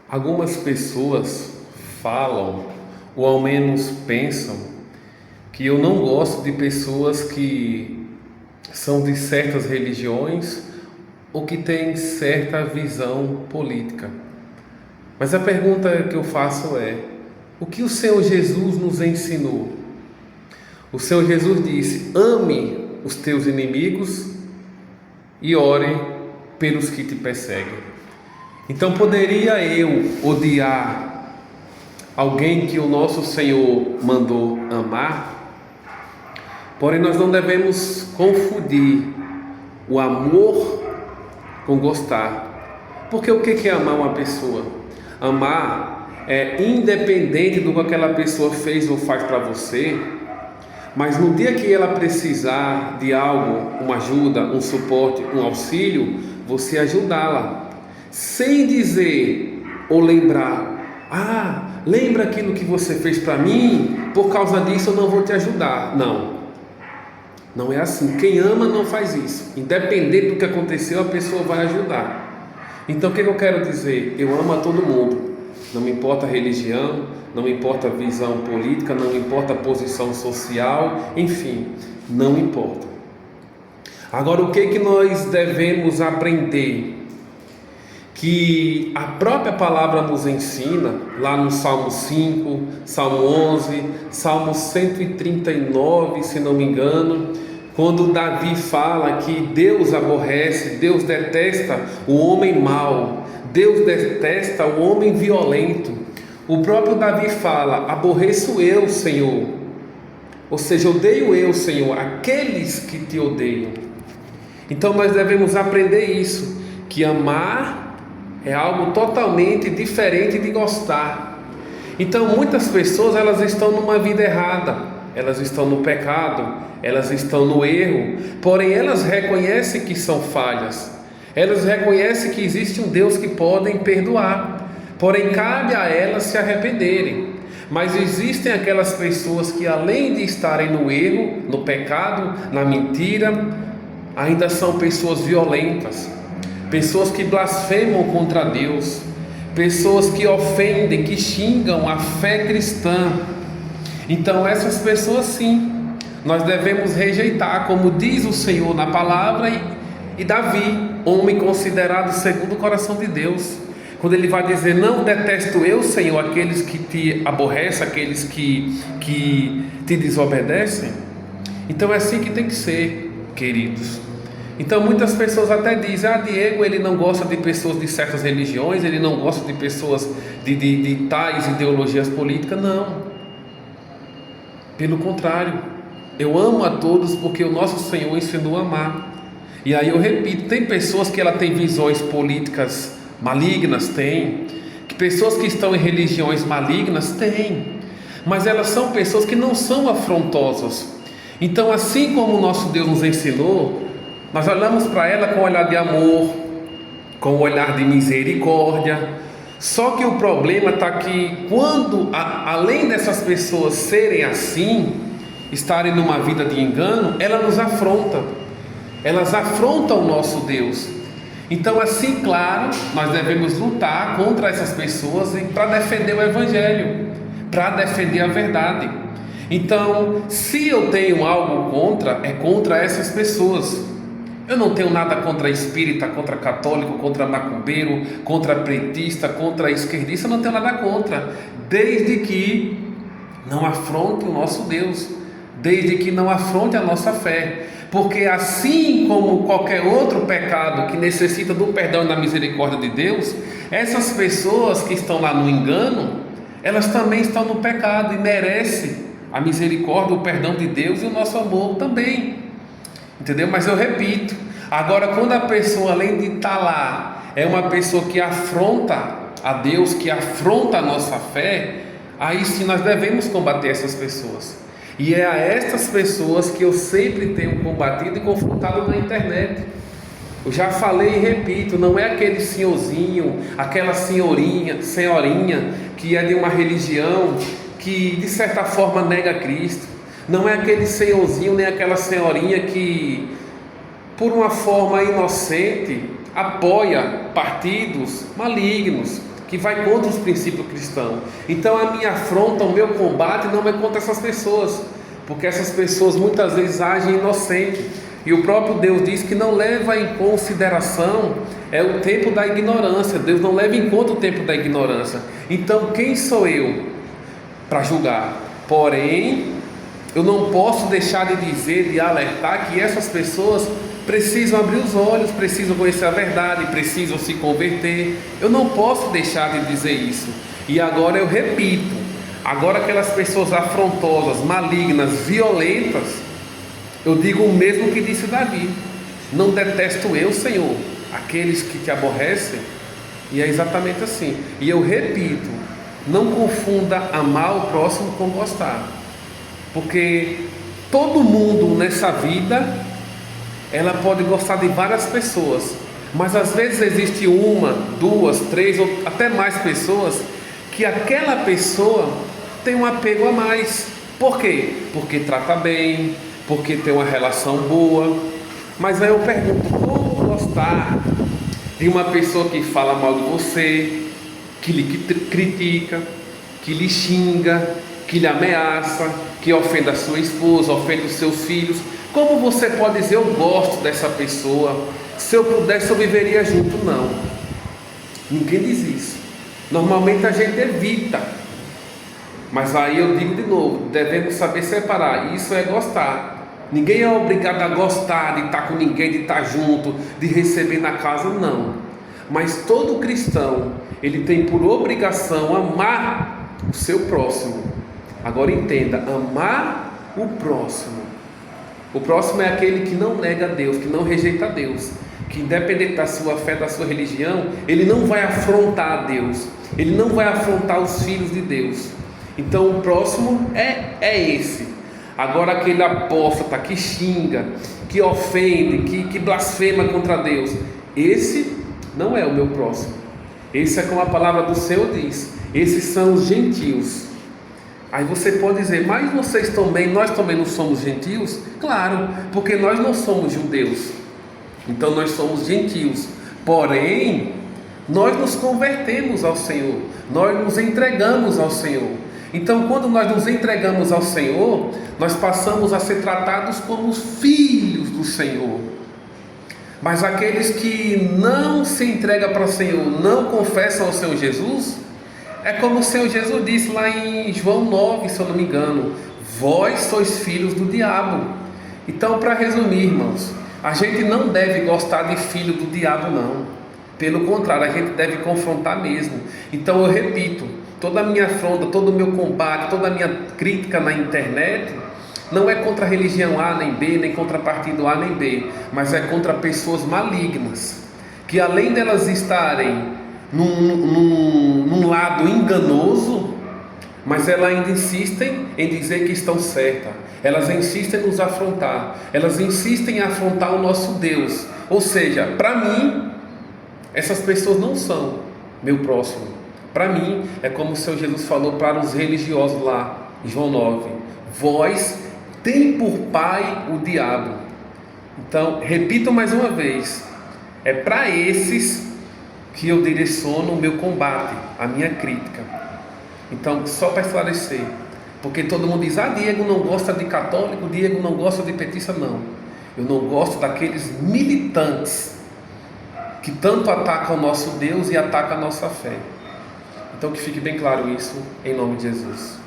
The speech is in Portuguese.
Algumas pessoas falam, ou ao menos pensam, que eu não gosto de pessoas que são de certas religiões ou que têm certa visão política. Mas a pergunta que eu faço é: o que o Senhor Jesus nos ensinou? O Senhor Jesus disse: ame os teus inimigos e ore pelos que te perseguem. Então, poderia eu odiar alguém que o nosso Senhor mandou amar? Porém, nós não devemos confundir o amor com gostar. Porque o que é amar uma pessoa? Amar é independente do que aquela pessoa fez ou faz para você, mas no dia que ela precisar de algo, uma ajuda, um suporte, um auxílio, você ajudá-la. Sem dizer ou lembrar: lembra aquilo que você fez para mim? Por causa disso eu não vou te ajudar. Não é assim. Quem ama não faz isso. Independente do que aconteceu, a pessoa vai ajudar. Então o que eu quero dizer? Eu amo a todo mundo. Não me importa a religião, não me importa a visão política, não me importa a posição social, enfim, não importa. Agora, o que nós devemos aprender? Que a própria palavra nos ensina, lá no Salmo 5, Salmo 11, Salmo 139, se não me engano, quando Davi fala que Deus aborrece, Deus detesta o homem mau, Deus detesta o homem violento. O próprio Davi fala: aborreço eu, Senhor, ou seja, odeio eu, Senhor, aqueles que te odeiam. Então nós devemos aprender isso, que amar é algo totalmente diferente de gostar. Então muitas pessoas, elas estão numa vida errada, elas estão no pecado, elas estão no erro, porém elas reconhecem que são falhas, elas reconhecem que existe um Deus que podem perdoar, porém cabe a elas se arrependerem. Mas existem aquelas pessoas que, além de estarem no erro, no pecado, na mentira, ainda são pessoas violentas, pessoas que blasfemam contra Deus, pessoas que ofendem, que xingam a fé cristã. Então essas pessoas, sim, nós devemos rejeitar, como diz o Senhor na palavra, e Davi, homem considerado segundo o coração de Deus, quando ele vai dizer: não detesto eu, Senhor, aqueles que te aborrecem, aqueles que te desobedecem. Então é assim que tem que ser, queridos. Então muitas pessoas até dizem: Diego, ele não gosta de pessoas de certas religiões, ele não gosta de pessoas de tais ideologias políticas. Não, pelo contrário, eu amo a todos porque o nosso Senhor ensinou a amar. E aí eu repito, tem pessoas que ela tem visões políticas malignas, tem, que pessoas que estão em religiões malignas, tem, mas elas são pessoas que não são afrontosas. Então, assim como o nosso Deus nos ensinou, nós olhamos para ela com um olhar de amor, com um olhar de misericórdia. Só que o problema está que quando, além dessas pessoas serem assim, estarem numa vida de engano, ela nos afronta. Elas afrontam o nosso Deus. Então, assim, claro, nós devemos lutar contra essas pessoas para defender o Evangelho, para defender a verdade. Então, se eu tenho algo contra, é contra essas pessoas. Eu não tenho nada contra espírita, contra católico, contra macumbeiro, contra pretista, contra esquerdista, não tenho nada contra, desde que não afronte o nosso Deus, desde que não afronte a nossa fé. Porque assim como qualquer outro pecado que necessita do perdão e da misericórdia de Deus, essas pessoas que estão lá no engano, elas também estão no pecado e merecem a misericórdia, o perdão de Deus e o nosso amor também. Entendeu? Mas eu repito, agora quando a pessoa, além de estar lá, é uma pessoa que afronta a Deus, que afronta a nossa fé, aí sim nós devemos combater essas pessoas. E é a estas pessoas que eu sempre tenho combatido e confrontado na internet. Eu já falei e repito, não é aquele senhorzinho, aquela senhorinha que é de uma religião que de certa forma nega Cristo. Não é aquele senhorzinho nem aquela senhorinha que, por uma forma inocente, apoia partidos malignos, que vai contra os princípios cristãos. Então a minha afronta, o meu combate não é contra essas pessoas, porque essas pessoas muitas vezes agem inocente, e o próprio Deus diz que não leva em consideração o tempo da ignorância. Deus não leva em conta o tempo da ignorância. Então quem sou eu para julgar? Porém, eu não posso deixar de dizer, de alertar que essas pessoas precisam abrir os olhos, precisam conhecer a verdade, precisam se converter. Eu não posso deixar de dizer isso. E agora eu repito, agora aquelas pessoas afrontosas, malignas, violentas, eu digo o mesmo que disse Davi: não detesto eu, Senhor, aqueles que te aborrecem. E é exatamente assim. E eu repito, não confunda amar o próximo com gostar, porque todo mundo nessa vida, ela pode gostar de várias pessoas, mas às vezes existe uma, duas, três ou até mais pessoas que aquela pessoa tem um apego a mais. Por quê? Porque trata bem, porque tem uma relação boa. Mas aí eu pergunto, como gostar de uma pessoa que fala mal de você, que lhe critica, que lhe xinga, que lhe ameaça, que ofende a sua esposa, ofende os seus filhos? Como você pode dizer, eu gosto dessa pessoa, se eu pudesse eu viveria junto? Não, ninguém diz isso. Normalmente a gente evita. Mas aí eu digo de novo, devemos saber separar. Isso é gostar. Ninguém é obrigado a gostar de estar com ninguém, de estar junto, de receber na casa, não. Mas todo cristão, ele tem por obrigação amar o seu próximo. Agora entenda, amar o próximo. O próximo é aquele que não nega a Deus, que não rejeita a Deus, que independente da sua fé, da sua religião, ele não vai afrontar a Deus, ele não vai afrontar os filhos de Deus. Então o próximo é esse. Agora aquele apóstata que xinga, que ofende, que blasfema contra Deus, esse não é o meu próximo. Esse é como a palavra do Senhor diz, esses são os gentios. Aí você pode dizer, mas vocês também, nós também não somos gentios? Claro, porque nós não somos judeus, então nós somos gentios. Porém, nós nos convertemos ao Senhor, nós nos entregamos ao Senhor. Então quando nós nos entregamos ao Senhor, nós passamos a ser tratados como filhos do Senhor. Mas aqueles que não se entregam para o Senhor, não confessam ao Senhor Jesus, é como o Senhor Jesus disse lá em João 9, se eu não me engano: vós sois filhos do diabo. Então, para resumir, irmãos, a gente não deve gostar de filho do diabo, não. Pelo contrário, a gente deve confrontar mesmo. Então eu repito, toda a minha afronta, todo o meu combate, toda a minha crítica na internet não é contra a religião A nem B, nem contra partido A nem B, mas é contra pessoas malignas, que além delas estarem num lado enganoso, mas elas ainda insistem em dizer que estão certas, elas insistem em nos afrontar, elas insistem em afrontar o nosso Deus. Ou seja, para mim, essas pessoas não são meu próximo. Para mim, é como o Senhor Jesus falou para os religiosos lá, em João 9: vós tem por pai o diabo. Então, repito mais uma vez, é para esses que eu direciono o meu combate, a minha crítica. Então, só para esclarecer, porque todo mundo diz, Diego não gosta de católico, Diego não gosta de petista. Não, eu não gosto daqueles militantes que tanto atacam o nosso Deus e atacam a nossa fé. Então que fique bem claro isso, em nome de Jesus.